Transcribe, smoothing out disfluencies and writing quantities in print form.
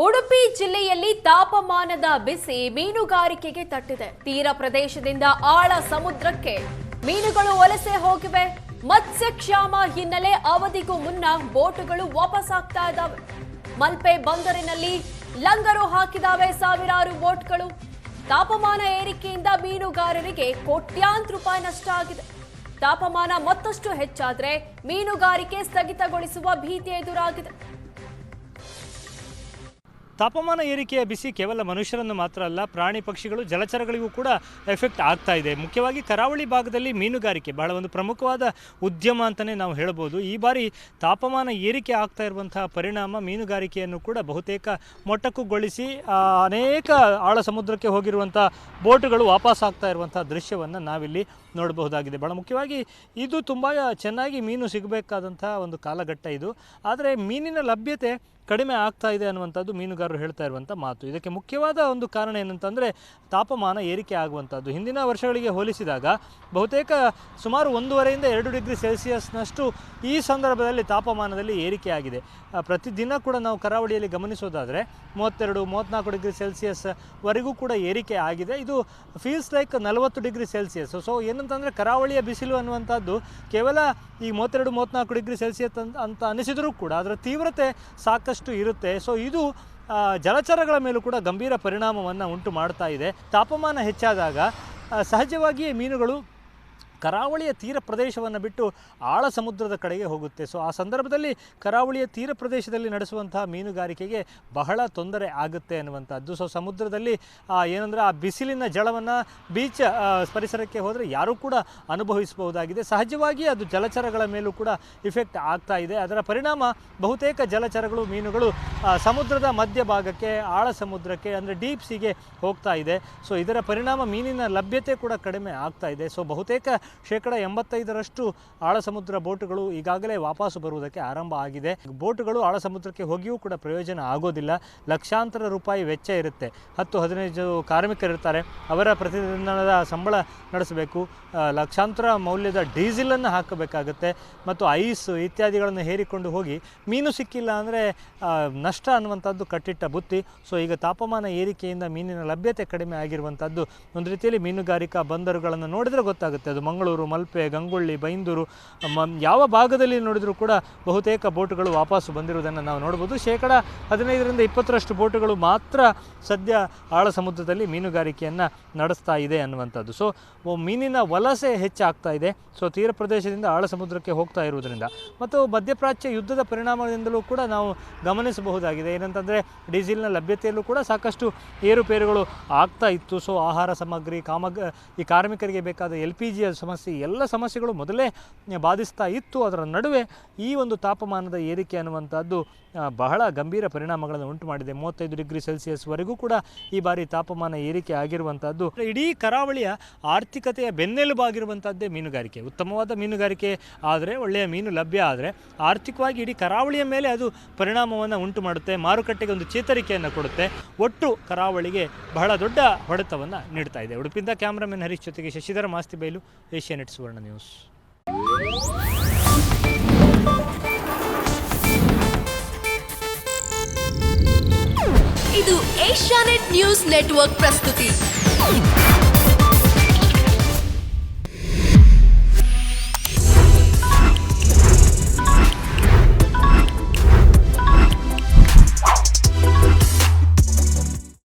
ಉಡುಪಿ ಜಿಲ್ಲೆಯಲ್ಲಿ ತಾಪಮಾನದ ಬಿಸಿ ಮೀನುಗಾರಿಕೆಗೆ ತಟ್ಟಿದೆ. ತೀರ ಪ್ರದೇಶದಿಂದ ಆಳ ಸಮುದ್ರಕ್ಕೆ ಮೀನುಗಳು ವಲಸೆ ಹೋಗಿವೆ. ಮತ್ಸ್ಯಕ್ಷಾಮ ಹಿನ್ನೆಲೆ ಅವಧಿಗೂ ಮುನ್ನ ಬೋಟುಗಳು ವಾಪಸ್ ಆಗ್ತಾ ಇದ್ದಾವೆ. ಮಲ್ಪೆ ಬಂದರಿನಲ್ಲಿ ಲಂಗರು ಹಾಕಿದಾವೆ ಸಾವಿರಾರು ಬೋಟ್ಗಳು. ತಾಪಮಾನ ಏರಿಕೆಯಿಂದ ಮೀನುಗಾರರಿಗೆ ಕೋಟ್ಯಾಂತರ ರೂಪಾಯಿ ನಷ್ಟ ಆಗಿದೆ. ತಾಪಮಾನ ಮತ್ತಷ್ಟು ಹೆಚ್ಚಾದರೆ ಮೀನುಗಾರಿಕೆ ಸ್ಥಗಿತಗೊಳಿಸುವ ಭೀತಿ ಎದುರಾಗಿದೆ. ತಾಪಮಾನ ಏರಿಕೆಯ ಬಿಸಿ ಕೇವಲ ಮನುಷ್ಯರನ್ನು ಮಾತ್ರ ಅಲ್ಲ, ಪ್ರಾಣಿ ಪಕ್ಷಿಗಳು ಜಲಚರಗಳಿಗೂ ಕೂಡ ಎಫೆಕ್ಟ್ ಆಗ್ತಾ ಇದೆ. ಮುಖ್ಯವಾಗಿ ಕರಾವಳಿ ಭಾಗದಲ್ಲಿ ಮೀನುಗಾರಿಕೆ ಬಹಳ ಒಂದು ಪ್ರಮುಖವಾದ ಉದ್ಯಮ ಅಂತಲೇ ನಾವು ಹೇಳ್ಬೋದು. ಈ ಬಾರಿ ತಾಪಮಾನ ಏರಿಕೆ ಆಗ್ತಾ ಇರುವಂತಹ ಪರಿಣಾಮ ಮೀನುಗಾರಿಕೆಯನ್ನು ಕೂಡ ಬಹುತೇಕ ಮೊಟಕುಗೊಳಿಸಿ ಅನೇಕ ಆಳ ಸಮುದ್ರಕ್ಕೆ ಹೋಗಿರುವಂಥ ಬೋಟುಗಳು ವಾಪಸ್ ಆಗ್ತಾ ಇರುವಂಥ ದೃಶ್ಯವನ್ನು ನಾವಿಲ್ಲಿ ನೋಡಬಹುದಾಗಿದೆ. ಬಹಳ ಮುಖ್ಯವಾಗಿ ಇದು ತುಂಬ ಚೆನ್ನಾಗಿ ಮೀನು ಸಿಗಬೇಕಾದಂಥ ಒಂದು ಕಾಲಘಟ್ಟ ಇದು. ಆದರೆ ಮೀನಿನ ಲಭ್ಯತೆ ಕಡಿಮೆ ಆಗ್ತಾ ಇದೆ ಅನ್ನುವಂಥದ್ದು ಮೀನುಗಾರರು ಹೇಳ್ತಾ ಇರುವಂಥ ಮಾತು. ಇದಕ್ಕೆ ಮುಖ್ಯವಾದ ಒಂದು ಕಾರಣ ಏನಂತಂದರೆ ತಾಪಮಾನ ಏರಿಕೆ ಆಗುವಂಥದ್ದು. ಹಿಂದಿನ ವರ್ಷಗಳಿಗೆ ಹೋಲಿಸಿದಾಗ ಬಹುತೇಕ ಸುಮಾರು 1.5 ರಿಂದ 2 ಡಿಗ್ರಿ ಸೆಲ್ಸಿಯಸ್ನಷ್ಟು ಈ ಸಂದರ್ಭದಲ್ಲಿ ತಾಪಮಾನದಲ್ಲಿ ಏರಿಕೆ ಆಗಿದೆ. ಪ್ರತಿದಿನ ಕೂಡ ನಾವು ಕರಾವಳಿಯಲ್ಲಿ ಗಮನಿಸೋದಾದರೆ 32-34 ಡಿಗ್ರಿ ಸೆಲ್ಸಿಯಸ್ವರೆಗೂ ಕೂಡ ಏರಿಕೆ ಆಗಿದೆ. ಇದು feels like 40 degree Celsius. So ಏನಂತಂದರೆ ಕರಾವಳಿಯ ಬಿಸಿಲು ಅನ್ನುವಂಥದ್ದು ಕೇವಲ ಈ 32-34 ಡಿಗ್ರಿ ಸೆಲ್ಸಿಯಸ್ ಅಂತ ಅನಿಸಿದರೂ ಕೂಡ ಅದರ ತೀವ್ರತೆ ಸಾಕಷ್ಟು ಇರುತ್ತೆ. ಸೊ ಇದು ಜಲಚರಗಳ ಮೇಲೂ ಕೂಡ ಗಂಭೀರ ಪರಿಣಾಮವನ್ನು ಉಂಟು ಮಾಡ್ತಾ ಇದೆ. ತಾಪಮಾನ ಹೆಚ್ಚಾದಾಗ ಸಹಜವಾಗಿಯೇ ಮೀನುಗಳು ಕರಾವಳಿಯ ತೀರ ಪ್ರದೇಶವನ್ನು ಬಿಟ್ಟು ಆಳ ಸಮುದ್ರದ ಕಡೆಗೆ ಹೋಗುತ್ತೆ. ಸೊ ಆ ಸಂದರ್ಭದಲ್ಲಿ ಕರಾವಳಿಯ ತೀರ ಪ್ರದೇಶದಲ್ಲಿ ನಡೆಸುವಂತಹ ಮೀನುಗಾರಿಕೆಗೆ ಬಹಳ ತೊಂದರೆ ಆಗುತ್ತೆ ಅನ್ನುವಂಥದ್ದು. ಸೊ ಸಮುದ್ರದಲ್ಲಿ ಏನಂದರೆ ಆ ಬಿಸಿಲಿನ ಜಳವನ್ನು ಬೀಚ್ ಪರಿಸರಕ್ಕೆ ಹೋದರೆ ಯಾರೂ ಕೂಡ ಅನುಭವಿಸಬಹುದಾಗಿದೆ. ಸಹಜವಾಗಿ ಅದು ಜಲಚರಗಳ ಮೇಲೂ ಕೂಡ ಇಫೆಕ್ಟ್ ಆಗ್ತಾ ಇದೆ. ಅದರ ಪರಿಣಾಮ ಬಹುತೇಕ ಜಲಚರಗಳು ಮೀನುಗಳು ಸಮುದ್ರದ ಮಧ್ಯಭಾಗಕ್ಕೆ ಆಳ ಸಮುದ್ರಕ್ಕೆ ಅಂದರೆ ಡೀಪ್ ಸೀಗೆ ಹೋಗ್ತಾ ಇದೆ. ಸೊ ಇದರ ಪರಿಣಾಮ ಮೀನಿನ ಲಭ್ಯತೆ ಕೂಡ ಕಡಿಮೆ ಆಗ್ತಾ ಇದೆ. ಸೊ ಬಹುತೇಕ 85% ಆಳ ಸಮುದ್ರ ಬೋಟುಗಳು ಈಗಾಗಲೇ ವಾಪಸ್ಸು ಬರುವುದಕ್ಕೆ ಆರಂಭ ಆಗಿದೆ. ಬೋಟುಗಳು ಆಳ ಸಮುದ್ರಕ್ಕೆ ಹೋಗಿಯೂ ಕೂಡ ಪ್ರಯೋಜನ ಆಗೋದಿಲ್ಲ. ಲಕ್ಷಾಂತರ ರೂಪಾಯಿ ವೆಚ್ಚ ಇರುತ್ತೆ. 10-15 ಕಾರ್ಮಿಕರಿರ್ತಾರೆ, ಅವರ ಪ್ರತಿದಿನದ ಸಂಬಳ ನಡೆಸಬೇಕು. ಲಕ್ಷಾಂತರ ಮೌಲ್ಯದ ಡೀಸೆಲನ್ನು ಹಾಕಬೇಕಾಗುತ್ತೆ ಮತ್ತು ಐಸ್ ಇತ್ಯಾದಿಗಳನ್ನು ಹೇರಿಕೊಂಡು ಹೋಗಿ ಮೀನು ಸಿಕ್ಕಿಲ್ಲ ಅಂದರೆ ನಷ್ಟ ಅನ್ನುವಂಥದ್ದು ಕಟ್ಟಿಟ್ಟ ಬುತ್ತಿ. ಸೊ ಈಗ ತಾಪಮಾನ ಏರಿಕೆಯಿಂದ ಮೀನಿನ ಲಭ್ಯತೆ ಕಡಿಮೆ ಆಗಿರುವಂಥದ್ದು ಒಂದು ರೀತಿಯಲ್ಲಿ ಮೀನುಗಾರಿಕಾ ಬಂದರುಗಳನ್ನು ನೋಡಿದರೆ ಗೊತ್ತಾಗುತ್ತೆ. ಅದು ಮಂಗಳೂರು, ಮಲ್ಪೆ, ಗಂಗೊಳ್ಳಿ, ಬೈಂದೂರು ಯಾವ ಭಾಗದಲ್ಲಿ ನೋಡಿದರೂ ಕೂಡ ಬಹುತೇಕ ಬೋಟುಗಳು ವಾಪಸ್ಸು ಬಂದಿರುವುದನ್ನು ನಾವು ನೋಡ್ಬೋದು. 15% 20% ಬೋಟುಗಳು ಮಾತ್ರ ಸದ್ಯ ಆಳ ಸಮುದ್ರದಲ್ಲಿ ಮೀನುಗಾರಿಕೆಯನ್ನು ನಡೆಸ್ತಾ ಇದೆ ಅನ್ನುವಂಥದ್ದು. ಸೊ ಮೀನಿನ ವಲಸೆ ಹೆಚ್ಚಾಗ್ತಾ ಇದೆ. ಸೊ ತೀರ ಪ್ರದೇಶದಿಂದ ಆಳ ಸಮುದ್ರಕ್ಕೆ ಹೋಗ್ತಾ ಇರುವುದರಿಂದ ಮತ್ತು ಮಧ್ಯಪ್ರಾಚ್ಯ ಯುದ್ಧದ ಪರಿಣಾಮದಿಂದಲೂ ಕೂಡ ನಾವು ಗಮನಿಸಬಹುದಾಗಿದೆ. ಏನಂತಂದರೆ ಡೀಸೆಲ್ನ ಲಭ್ಯತೆಯಲ್ಲೂ ಕೂಡ ಸಾಕಷ್ಟು ಏರುಪೇರುಗಳು ಆಗ್ತಾ ಇತ್ತು. ಸೊ ಆಹಾರ ಸಾಮಗ್ರಿ, ಈ ಕಾರ್ಮಿಕರಿಗೆ ಬೇಕಾದ LPG ಸಮಸ್ಯೆ, ಎಲ್ಲ ಸಮಸ್ಯೆಗಳು ಮೊದಲೇ ಬಾಧಿಸ್ತಾ ಇತ್ತು. ಅದರ ನಡುವೆ ಈ ಒಂದು ತಾಪಮಾನದ ಏರಿಕೆ ಅನ್ನುವಂಥದ್ದು ಬಹಳ ಗಂಭೀರ ಪರಿಣಾಮಗಳನ್ನು ಉಂಟು ಮಾಡಿದೆ. 35 ಡಿಗ್ರಿ ಸೆಲ್ಸಿಯಸ್ವರೆಗೂ ಕೂಡ ಈ ಬಾರಿ ತಾಪಮಾನ ಏರಿಕೆ ಆಗಿರುವಂಥದ್ದು. ಇಡೀ ಕರಾವಳಿಯ ಆರ್ಥಿಕತೆಯ ಬೆನ್ನೆಲುಬಾಗಿರುವಂಥದ್ದೇ ಮೀನುಗಾರಿಕೆ. ಉತ್ತಮವಾದ ಮೀನುಗಾರಿಕೆ ಆದರೆ, ಒಳ್ಳೆಯ ಮೀನು ಲಭ್ಯ ಆದರೆ ಆರ್ಥಿಕವಾಗಿ ಇಡೀ ಕರಾವಳಿಯ ಮೇಲೆ ಅದು ಪರಿಣಾಮವನ್ನು ಉಂಟು ಮಾಡುತ್ತೆ. ಮಾರುಕಟ್ಟೆಗೆ ಒಂದು ಚೇತರಿಕೆಯನ್ನು ಕೊಡುತ್ತೆ. ಒಟ್ಟು ಕರಾವಳಿಗೆ ಬಹಳ ದೊಡ್ಡ ಹೊಡೆತವನ್ನು ನೀಡ್ತಾ ಇದೆ. ಉಡುಪಿಯಿಂದ ಕ್ಯಾಮ್ರಾಮನ್ ಹರೀಶ್ ಜೊತೆಗೆ ಶಶಿಧರ ಮಾಸ್ತಿಬೈಲು, ಏಷ್ಯಾನೆಟ್ ಸುವರ್ಣ ನ್ಯೂಸ್. ಇದು ಏಷ್ಯಾನೆಟ್ ನ್ಯೂಸ್ ನೆಟ್ವರ್ಕ್ ಪ್ರಸ್ತುತಿ.